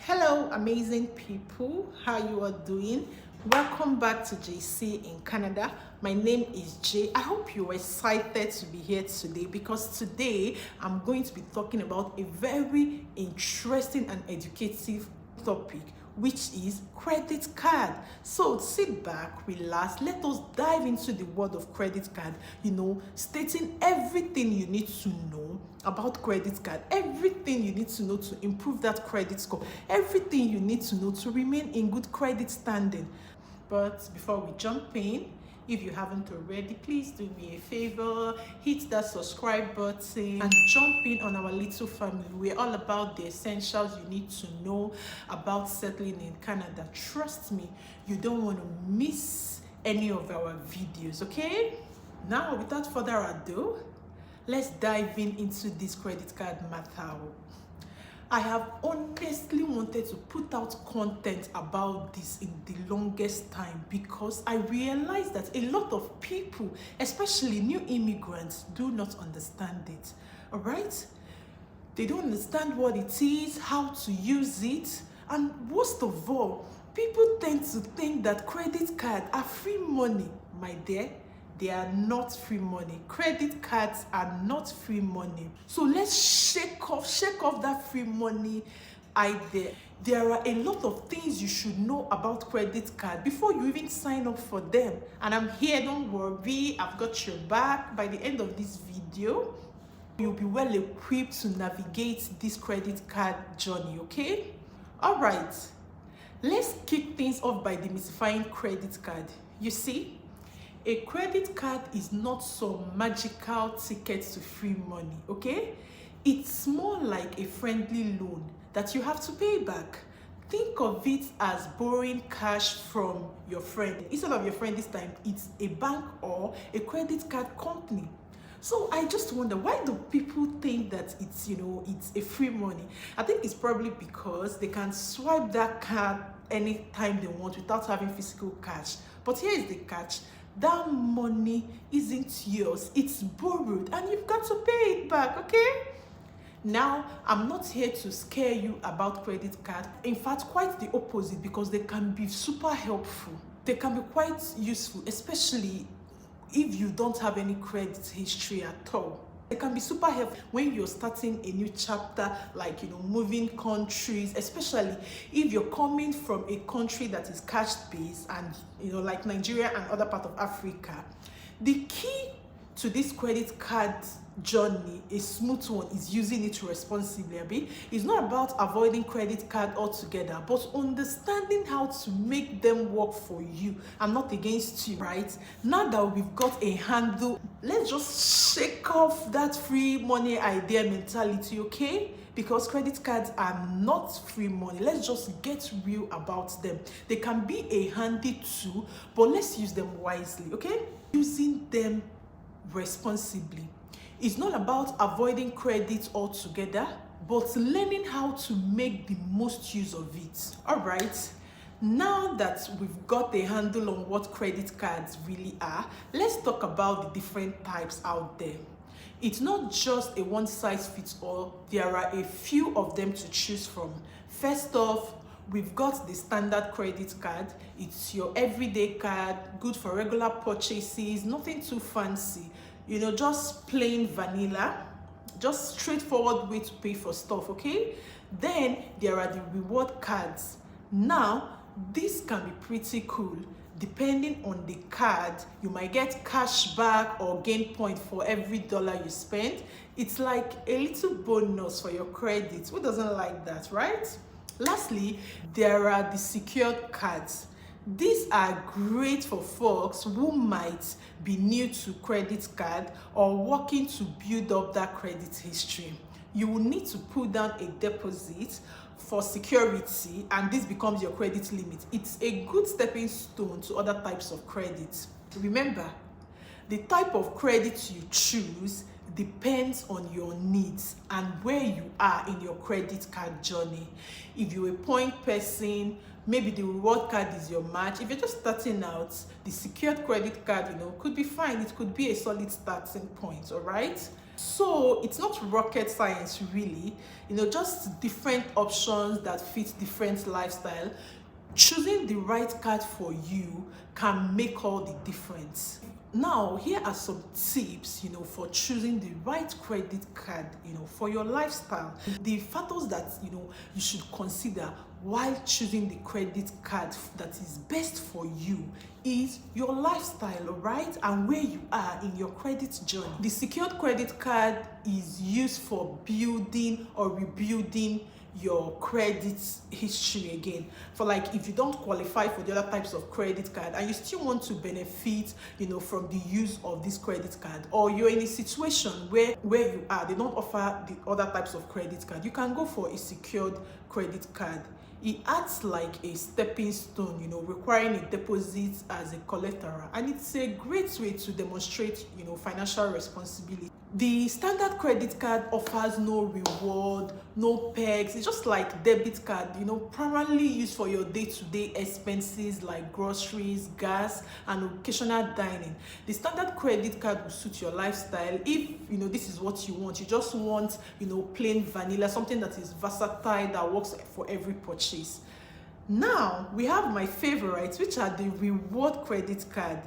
Hello, amazing people. How you are doing? Welcome back to JC in Canada. My name is Jay. I hope you're excited to be here today because today I'm going to be talking about a very interesting and educative topic, which is credit card. So sit back, relax, let us dive into the world of credit card, stating everything you need to know about credit card, everything you need to know to improve that credit score, everything you need to know to remain in good credit standing. But before we jump in, if you haven't already, please do me a favor, hit that subscribe button and jump in on our little family. We're all about the essentials you need to know about settling in Canada. Trust me, you don't want to miss any of our videos, okay? Now, without further ado, let's dive into this credit card matter. I have honestly wanted to put out content about this in the longest time because I realized that a lot of people, especially new immigrants, do not understand it. All right? They don't understand what it is, how to use it, and most of all, people tend to think that credit cards are free money. My dear, they are not free money. Credit cards are not free money. So let's shake off that free money idea. There are a lot of things you should know about credit card before you even sign up for them. And I'm here, don't worry, I've got your back. By the end of this video, you'll be well equipped to navigate this credit card journey, okay? All right, let's kick things off by demystifying credit card. You see, a credit card is not some magical ticket to free money, okay? It's more like a friendly loan that you have to pay back. Think of it as borrowing cash from your friend. Instead of your friend this time, it's a bank or a credit card company. So I just wonder, why do people think that it's a free money? I think it's probably because they can swipe that card anytime they want without having physical cash. But here is the catch. That money isn't yours, it's borrowed and you've got to pay it back, okay? Now, I'm not here to scare you about credit card. In fact, quite the opposite, because they can be super helpful. They can be quite useful, especially if you don't have any credit history at all. It can be super helpful when you're starting a new chapter, like moving countries, especially if you're coming from a country that is cash based and like Nigeria and other parts of Africa. The key to this credit card journey, a smooth one, is using it responsibly. It's not about avoiding credit card altogether, but understanding how to make them work for you and not against you, right? Now that we've got a handle, let's just shake off that free money idea mentality, okay? Because credit cards are not free money. Let's just get real about them. They can be a handy tool, but let's use them wisely, okay? Using them responsibly. It's not about avoiding credit altogether, but learning how to make the most use of it. All right, now that we've got a handle on what credit cards really are, let's talk about the different types out there. It's not just a one-size-fits-all. There are a few of them to choose from. First off, we've got the standard credit card. It's your everyday card, good for regular purchases, nothing too fancy. Just plain vanilla, just straightforward way to pay for stuff, okay? Then there are the reward cards. Now, this can be pretty cool. Depending on the card, you might get cash back or gain point for every dollar you spend. It's like a little bonus for your credit. Who doesn't like that, right? Lastly, there are the secured cards. These are great for folks who might be new to credit card or working to build up that credit history. You will need to put down a deposit for security, and this becomes your credit limit. It's a good stepping stone to other types of credit. Remember, the type of credit you choose depends on your needs and where you are in your credit card journey. If you're a point person, maybe the reward card is your match. If you're just starting out, the secured credit card, could be fine. It could be a solid starting point, all right? So it's not rocket science really, just different options that fit different lifestyle. Choosing the right card for you can make all the difference. Now, here are some tips, for choosing the right credit card, for your lifestyle. The factors that, you should consider while choosing the credit card that is best for you is your lifestyle, right? And where you are in your credit journey. The secured credit card is used for building or rebuilding your credit history again, for like if you don't qualify for the other types of credit card and you still want to benefit from the use of this credit card, or you're in a situation where you are they don't offer the other types of credit card, you can go for a secured credit card. It acts like a stepping stone, requiring a deposit as a collateral, and it's a great way to demonstrate, financial responsibility. The standard credit card offers no reward, no perks. It's just like debit card, primarily used for your day-to-day expenses like groceries, gas, and occasional dining. The standard credit card will suit your lifestyle if, this is what you want. You just want, plain vanilla, something that is versatile, that works for every purchase. Now, we have my favorites, which are the reward credit card.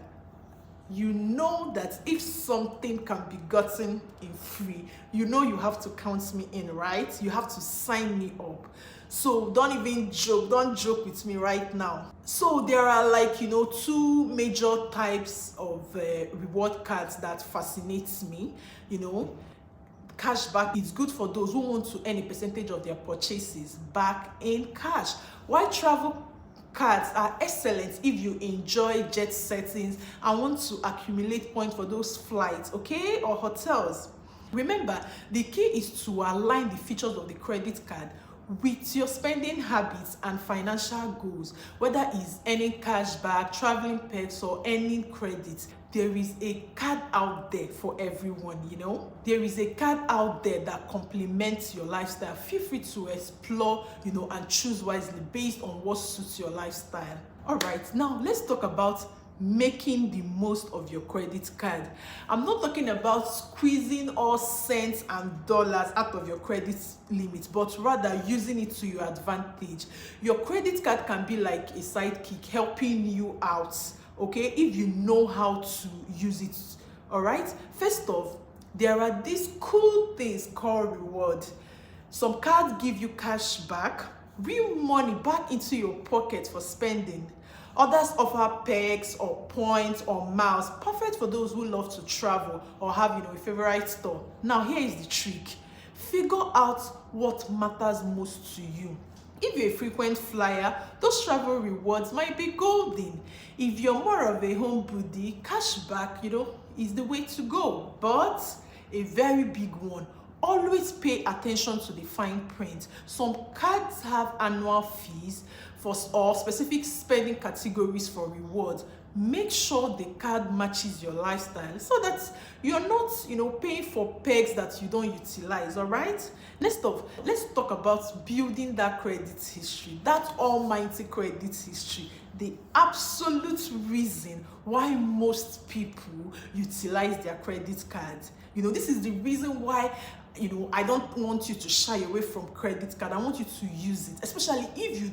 You know that if something can be gotten in free, you have to count me in, right? You have to sign me up. So don't joke with me right now. So there are two major types of reward cards that fascinates me. Cashback is good for those who want to earn a percentage of their purchases back in cash, while travel cards are excellent if you enjoy jet settings and want to accumulate points for those flights, okay, or hotels. Remember, the key is to align the features of the credit card with your spending habits and financial goals, whether it's earning cash back, traveling perks, or earning credit. There is a card out there for everyone. There is a card out there that complements your lifestyle. Feel free to explore, and choose wisely based on what suits your lifestyle. All right, now let's talk about making the most of your credit card. I'm not talking about squeezing all cents and dollars out of your credit limit, but rather using it to your advantage. Your credit card can be like a sidekick helping you out, okay, if you know how to use it. All right, first off, there are these cool things called reward. Some cards give you cash back, real money back into your pocket for spending. Others offer perks or points or miles, perfect for those who love to travel or have a favorite store. Now here is the trick. Figure out what matters most to you. If you're a frequent flyer, those travel rewards might be golden. If you're more of a home buddy, cashback, is the way to go. But a very big one, always pay attention to the fine print. Some cards have annual fees or specific spending categories for rewards. Make sure the card matches your lifestyle so that you're not, paying for perks that you don't utilize. All right. Let's talk about building that credit history, that almighty credit history. The absolute reason why most people utilize their credit cards. This is the reason why I don't want you to shy away from credit card. I want you to use it, especially if you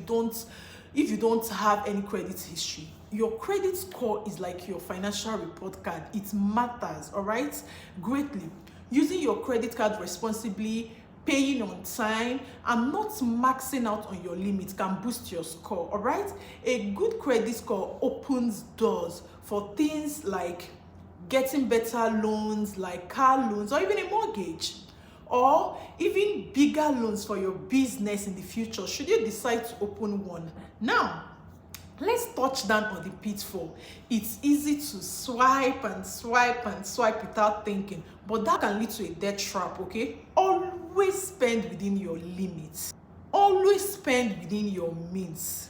don't have any credit history. Your credit score is like your financial report card. It matters, all right, greatly. Using your credit card responsibly, paying on time, and not maxing out on your limits can boost your score, all right? A good credit score opens doors for things like getting better loans, like car loans, or even a mortgage, or even bigger loans for your business in the future, should you decide to open one. Now, let's touch down on the pitfall. It's easy to swipe without thinking, but that can lead to a debt trap, okay? Always spend within your limits. Always spend within your means.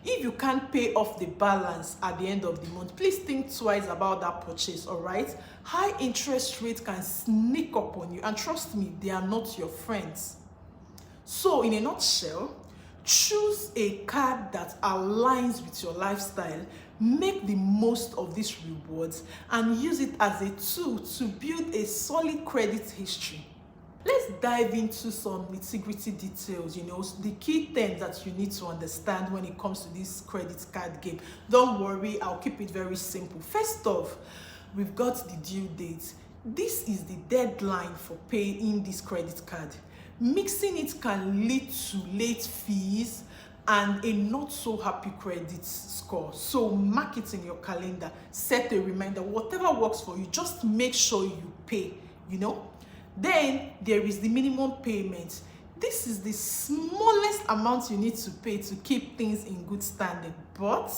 If you can't pay off the balance at the end of the month, please think twice about that purchase, all right? High interest rates can sneak up on you, and trust me, they are not your friends. So in a nutshell, Choose a card that aligns with your lifestyle. Make the most of these rewards and use it as a tool to build a solid credit history. Let's dive into some nitty-gritty details, the key things that you need to understand when it comes to this credit card game. Don't worry, I'll keep it very simple. First off, we've got the due date. This is the deadline for paying this credit card. Mixing it can lead to late fees and a not so happy credit score. So mark it in your calendar, set a reminder, whatever works for you, just make sure you pay, Then there is the minimum payment. This is the smallest amount you need to pay to keep things in good standing, but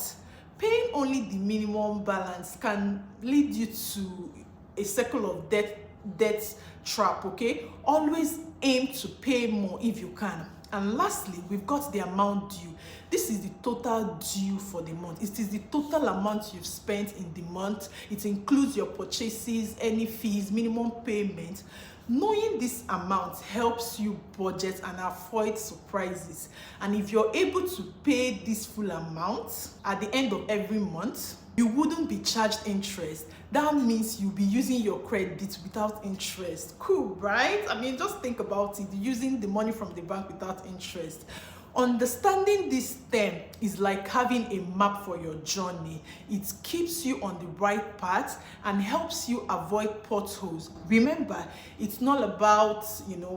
paying only the minimum balance can lead you to a circle of debt trap, okay? Always aim to pay more if you can. And lastly, we've got the amount due. This is the total due for the month. It is the total amount you've spent in the month. It includes your purchases, any fees, minimum payment. Knowing this amount helps you budget and avoid surprises. And if you're able to pay this full amount at the end of every month, you wouldn't be charged interest. That means you'll be using your credit without interest. Cool, right? I mean, just think about it, using the money from the bank without interest. Understanding this term is like having a map for your journey. It keeps you on the right path and helps you avoid potholes. Remember, it's not about,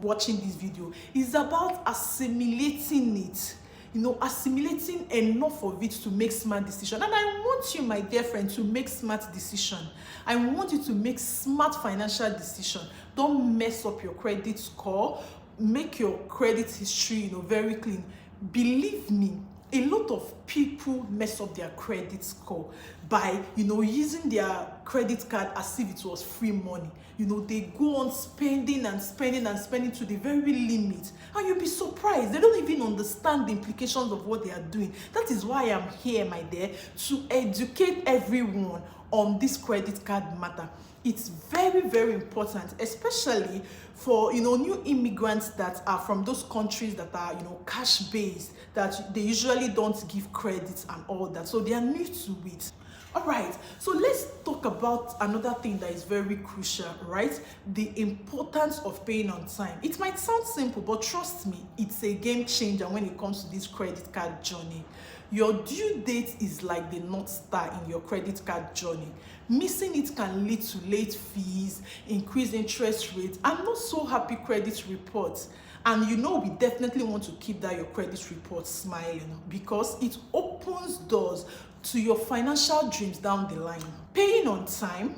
watching this video. It's about assimilating it. Assimilating enough of it to make smart decision. And I want you, my dear friend, to make smart decision. I want you to make smart financial decision. Don't mess up your credit score. Make your credit history, very clean. Believe me, a lot of people mess up their credit score by, using their credit card as if it was free money. They go on spending and spending and spending to the very limit. And you'll be surprised. They don't even understand the implications of what they are doing. That is why I'm here, my dear, to educate everyone on this credit card matter. It's very, very important, especially for new immigrants that are from those countries that are cash based, that they usually don't give credit and all that, so they are new to it. All right, so let's talk about another thing that is very crucial, right? The importance of paying on time. It might sound simple, but trust me, it's a game changer when it comes to this credit card journey. Your due date is like the North Star in your credit card journey. Missing it can lead to late fees, increased interest rates, and not so happy credit reports. And we definitely want to keep your credit report smiling, because it opens doors to your financial dreams down the line. Paying on time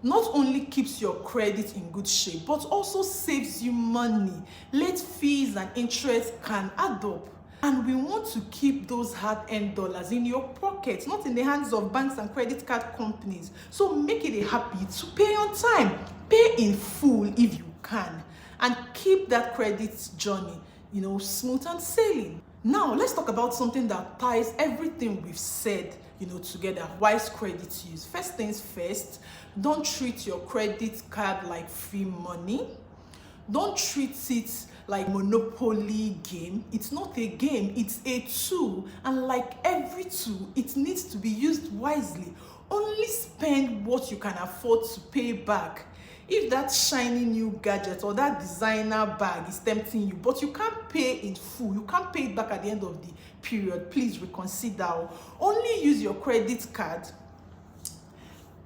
not only keeps your credit in good shape, but also saves you money. Late fees and interest can add up. And we want to keep those hard-earned dollars in your pocket, not in the hands of banks and credit card companies. So make it a habit to pay on time. Pay in full if you can. And keep that credit journey, smooth and sailing. Now, let's talk about something that ties everything we've said, together. Wise credit use. First things first, don't treat your credit card like free money. Don't treat it like monopoly game. It's not a game, it's a tool, and like every tool, it needs to be used wisely. Only spend what you can afford to pay back. If that shiny new gadget or that designer bag is tempting you, but you can't pay in full, you can't pay it back at the end of the period, please reconsider. Only use your credit card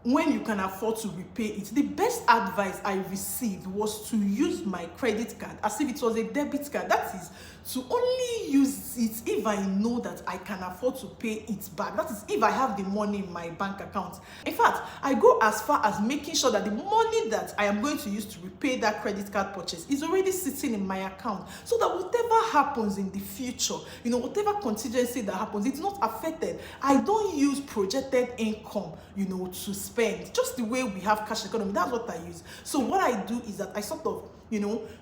when you can afford to repay it. The best advice I received was to use my credit card as if it was a debit card. That is, to only use it if I know that I can afford to pay it back. That is, if I have the money in my bank account. In fact, I go as far as making sure that the money that I am going to use to repay that credit card purchase is already sitting in my account, so that whatever happens in the future, whatever contingency that happens, it's not affected. I don't use projected income, to spend. Just the way we have cash economy, that's what I use. So what I do is that I sort of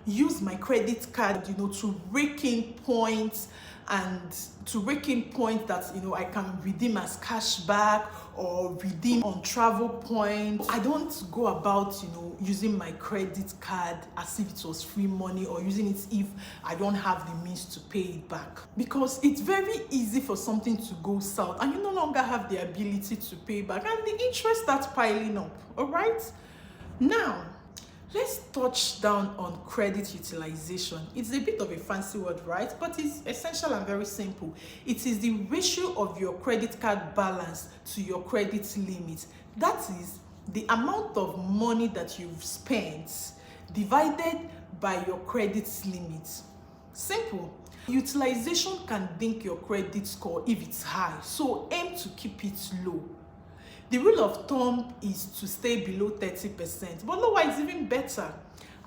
use my credit card, to rake in points and to making point that I can redeem as cashback or redeem on travel points. I don't go about using my credit card as if it was free money, or using it if I don't have the means to pay it back, because it's very easy for something to go south and you no longer have the ability to pay back and the interest starts piling up. All right, now let's touch down on credit utilization. It's a bit of a fancy word, right? But it's essential and very simple. It is the ratio of your credit card balance to your credit limit. That is the amount of money that you've spent divided by your credit limit. Simple. Utilization can dink your credit score if it's high, so aim to keep it low. The rule of thumb is to stay below 30%, but lower is even better.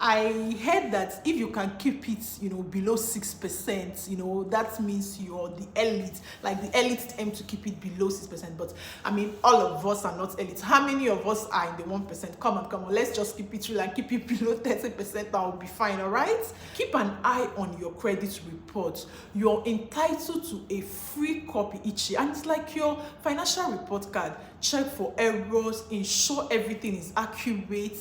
I heard that if you can keep it, below 6%, that means you're the elite. Like the elite aim to keep it below 6%. But I mean, all of us are not elite. How many of us are in the 1%? Come on. Let's just keep it real and keep it below 30%. That will be fine, all right? Keep an eye on your credit report. You're entitled to a free copy each year, and it's like your financial report card. Check for errors, ensure everything is accurate,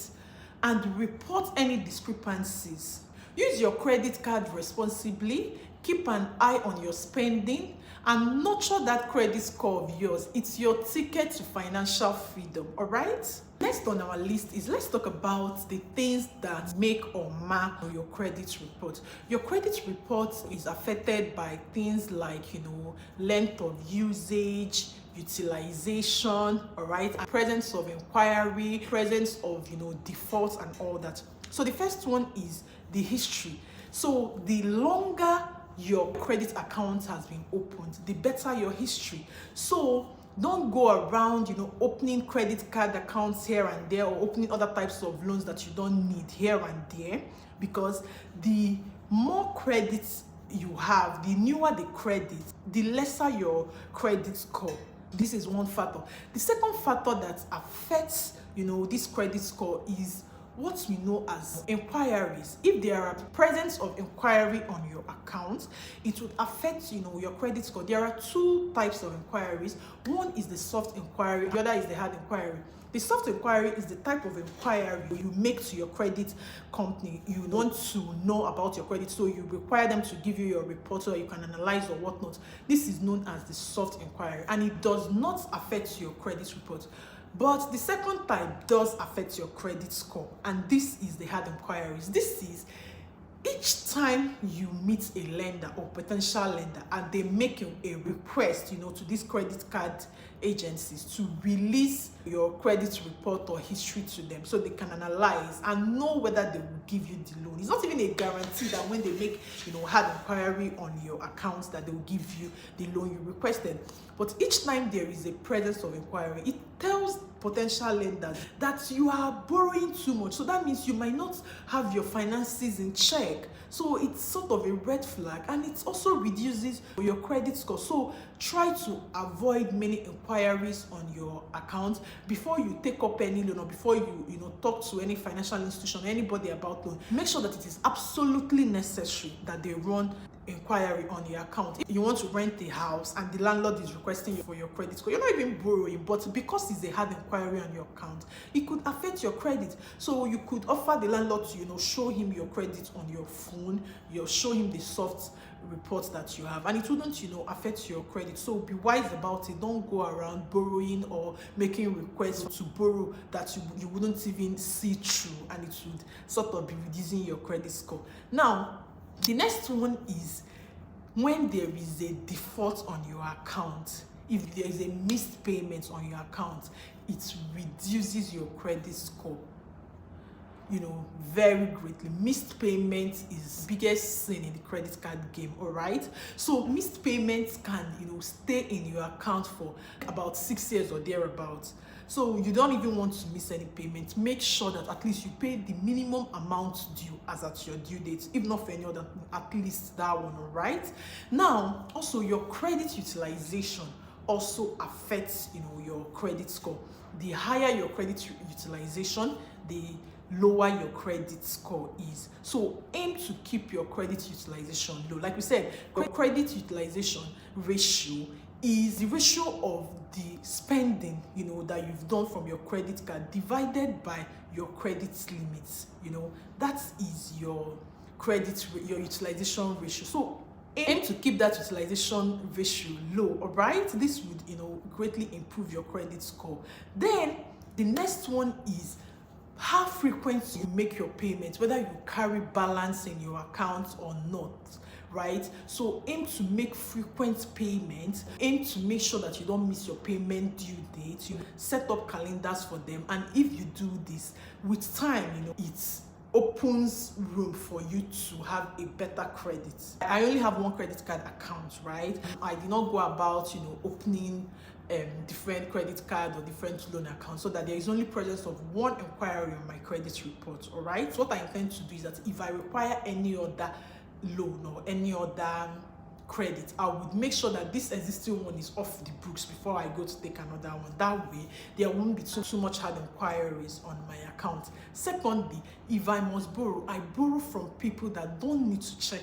and report any discrepancies. Use your credit card responsibly, keep an eye on your spending, and nurture that credit score of yours. It's your ticket to financial freedom, all right? Next on our list is, let's talk about the things that make or mark your credit report. Your credit report is affected by things like, length of usage, utilization, all right, and presence of inquiry, presence of defaults and all that. So the first one is the history. So the longer your credit account has been opened, the better your history. So don't go around opening credit card accounts here and there, or opening other types of loans that you don't need here and there, because the more credits you have, the newer the credit, the lesser your credit score. This is one factor. The second factor that affects this credit score is what we know as inquiries. If there are presence of inquiry on your account, it would affect your credit score. There are two types of inquiries. One is the soft inquiry, the other is the hard inquiry. The soft inquiry is the type of inquiry you make to your credit company. You want to know about your credit, so you require them to give you your report so you can analyze or whatnot. This is known as the soft inquiry, and it does not affect your credit report. But the second type does affect your credit score, and this is the hard inquiries. This is each time you meet a lender or potential lender and they make a request to these credit card agencies to release your credit report or history to them so they can analyze and know whether they will give you the loan. It's not even a guarantee that when they make hard inquiry on your account that they will give you the loan you requested. But each time there is a presence of inquiry, it tells potential lenders that you are borrowing too much. So that means you might not have your finances in check. So it's sort of a red flag, and it also reduces your credit score. So try to avoid many inquiries on your account before you take up any loan, or before you talk to any financial institution or anybody about loan. Make sure that it is absolutely necessary that they run inquiry on your account. If you want to rent a house and the landlord is requesting you for your credit score, you're not even borrowing, but because it's a hard inquiry on your account, it could affect your credit. So you could offer the landlord to show him your credit on your phone, show him the soft reports that you have, and it wouldn't affect your credit. So be wise about it. Don't go around borrowing or making requests to borrow that you wouldn't even see through, and it would sort of be reducing your credit score. Now, the next one is when there is a default on your account. If there is a missed payment on your account, it reduces your credit score very greatly. Missed payment is the biggest sin in the credit card game, all right? So missed payments can stay in your account for about 6 years or thereabouts. So you don't even want to miss any payment. Make sure that at least you pay the minimum amount due as at your due date. If not for any other, at least that one, all right? Now, also your credit utilization also affects your credit score. The higher your credit utilization, the lower your credit score is. So aim to keep your credit utilization low. Like we said, credit utilization ratio is the ratio of the spending, that you've done from your credit card divided by your credit limits. That is your utilization ratio. So aim to keep that utilization ratio low, all right? This would, greatly improve your credit score. Then the next one is how frequent you make your payments, whether you carry balance in your account or not, right? So aim to make frequent payments, aim to make sure that you don't miss your payment due date. You set up calendars for them, and if you do this with time, it opens room for you to have a better credit. I only have one credit card account, right? I did not go about opening different credit card or different loan accounts, so that there is only presence of one inquiry on my credit report. All right, so what I intend to do is that if I require any other loan or any other credit, I would make sure that this existing one is off the books before I go to take another one. That way there won't be too much hard inquiries on my account. Secondly, if I must borrow, I borrow from people that don't need to check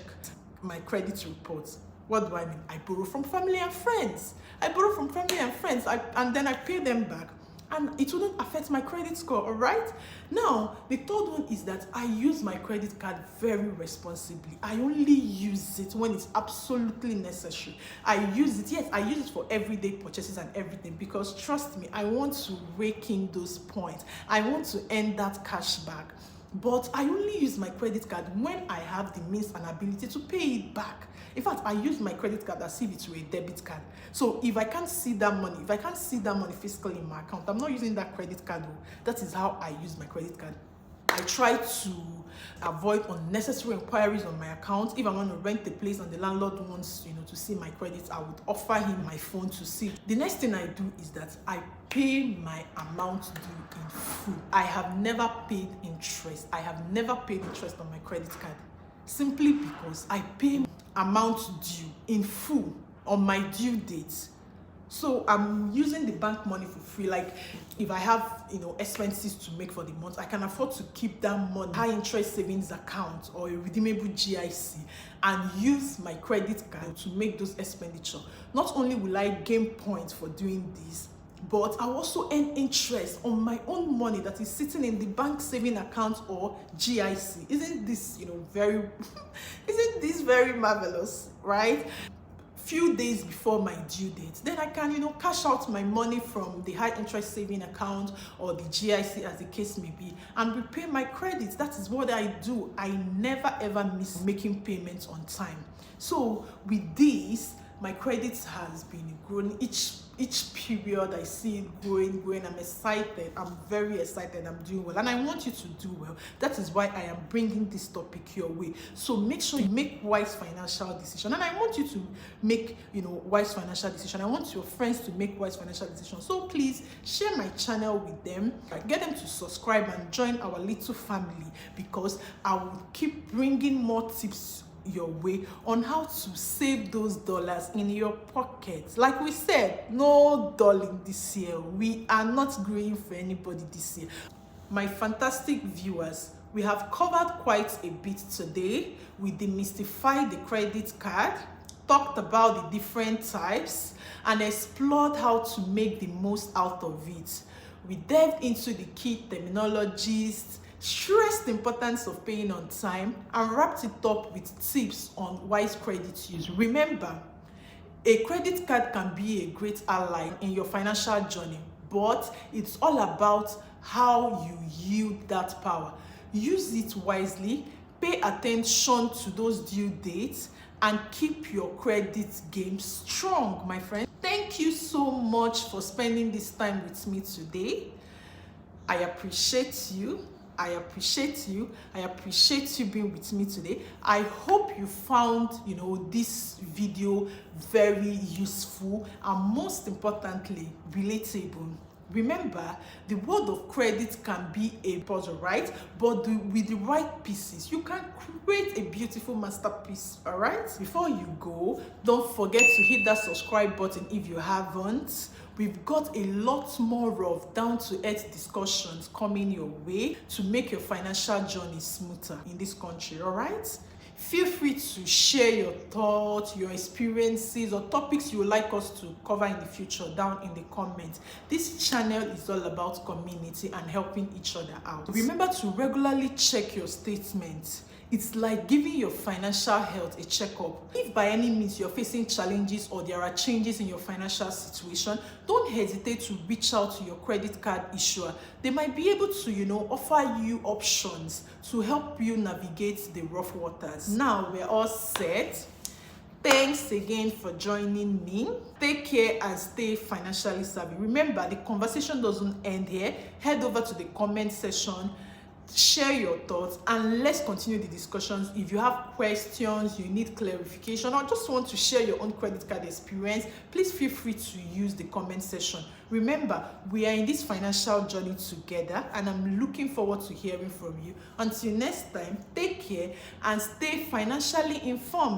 my credit reports. What do I mean? I borrow from family and friends. And then I pay them back, and it wouldn't affect my credit score. All right, now the third one is that I use my credit card very responsibly. I only use it when it's absolutely necessary. I use it for everyday purchases and everything, because trust me, I want to rake in those points. I want to earn that cash back. But I only use my credit card when I have the means and ability to pay it back. In fact, I use my credit card as if it were a debit card. So if I can't see that money, physically in my account, I'm not using that credit card. That is how I use my credit card. I try to avoid unnecessary inquiries on my account. If I want to rent a place and the landlord wants, to see my credits, I would offer him my phone to see. The next thing I do is that I pay my amount due in full. I have never paid interest. On my credit card, simply because I pay amount due in full on my due date. So I'm using the bank money for free. Like if I have expenses to make for the month, I can afford to keep that money high interest savings account or a redeemable GIC and use my credit card to make those expenditures. Not only will I gain points for doing this, but I also earn interest on my own money that is sitting in the bank saving account or GIC. Isn't this very marvelous, right? Few days before my due date, then I can cash out my money from the high interest saving account or the GIC, as the case may be, and repay my credits. That is what I do. I never ever miss making payments on time. So with this, my credits has been growing each period. I see it growing. I'm excited. I'm very excited. I'm doing well, and I want you to do well. That is why I am bringing this topic your way. So make sure you make wise financial decisions, and I want you to make wise financial decisions. I want your friends to make wise financial decisions. So please share my channel with them. Get them to subscribe and join our little family, because I will keep bringing more tips your way on how to save those dollars in your pocket. Like we said, no dulling this year. We are not growing for anybody this year. My fantastic viewers, we have covered quite a bit today. We demystified the credit card, talked about the different types, and explored how to make the most out of it. We delved into the key terminologies, stressed the importance of paying on time, and wrapped it up with tips on wise credit use. Remember, a credit card can be a great ally in your financial journey, but it's all about how you yield that power. Use it wisely, pay attention to those due dates, and keep your credit game strong, my friend. Thank you so much for spending this time with me today. I appreciate you. I appreciate you being with me today. I hope you found this video very useful and, most importantly, relatable. Remember, the world of credit can be a puzzle, right? But with the right pieces, you can create a beautiful masterpiece, all right? Before you go, don't forget to hit that subscribe button if you haven't. We've got a lot more of down-to-earth discussions coming your way to make your financial journey smoother in this country, all right? Feel free to share your thoughts, your experiences, or topics you would like us to cover in the future down in the comments. This channel is all about community and helping each other out. Remember to regularly check your statements. It's like giving your financial health a checkup. If by any means you're facing challenges or there are changes in your financial situation, don't hesitate to reach out to your credit card issuer. They might be able to, offer you options to help you navigate the rough waters. Now we're all set. Thanks again for joining me. Take care and stay financially savvy. Remember, the conversation doesn't end here. Head over to the comment section, share your thoughts, and let's continue the discussions. If you have questions, you need clarification, or just want to share your own credit card experience, please feel free to use the comment section. Remember, we are in this financial journey together, and I'm looking forward to hearing from you. Until next time, take care and stay financially informed.